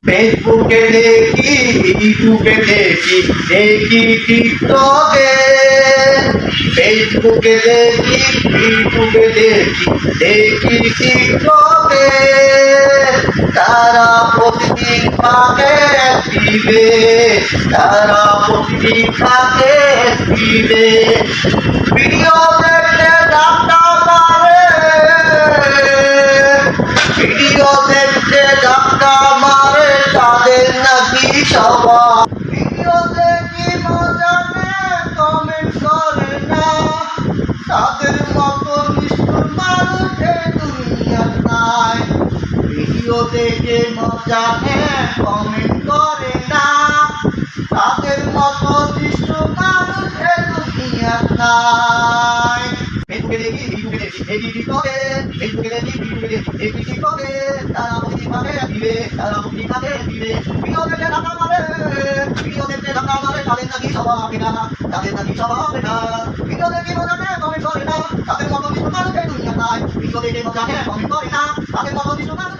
ফেসবুকে দেখি, ইউটিউবে দেখি, দেখি টিকটকে। ফেসবুকে দেখি, ইউটিউবে দেখি, দেখি টিকটকে। তারা প্রতিদিন থাকে দিবে, তারা প্রতিদিন থাকে দিবে। ভিডিও দেখতে ডাক্তার মারে, ভিডিও দেখতে ডাক্তার মারে, তাদের নাকি সবাই। ভিডিও দেখি মজা নেয়, কমেন্ট করে না, তাদের মতো নিষ্ঠুর মানুষ এই দুনিয়ার নাই। ভিডিও দেখে মজা নেয়, কমেন্ট করে না, তাদের মতো নিষ্ঠুর মানুষ এই দুনিয়ার নাই। ফেসবুকে দেখি, ইউটিউবে দেখি, দেখি টিকটকে। ফেসবুকে দেখি, ইউটিউবে দেখি, দেখি টিকটকে। তারা প্রতিদিন থাকে দিবে, তারা প্রতিদিন থাকে দিবে। ভিডিও দেখে ধাক্কা মারে, ভিডিও দেখে ধাক্কা মারে, তাদের নাকি সবাই হবে না, তাদের নাকি সবাই হবে না। ভিডিও দেখে মজা নেয়, কমেন্ট করে না, তাদের মতো নিষ্ঠুর মানুষ এই দুনিয়ার নাই। ভিডিও দেখে মজা নেয়, কমেন্ট করে না, তাদের মতো নিষ্ঠুর মানুষ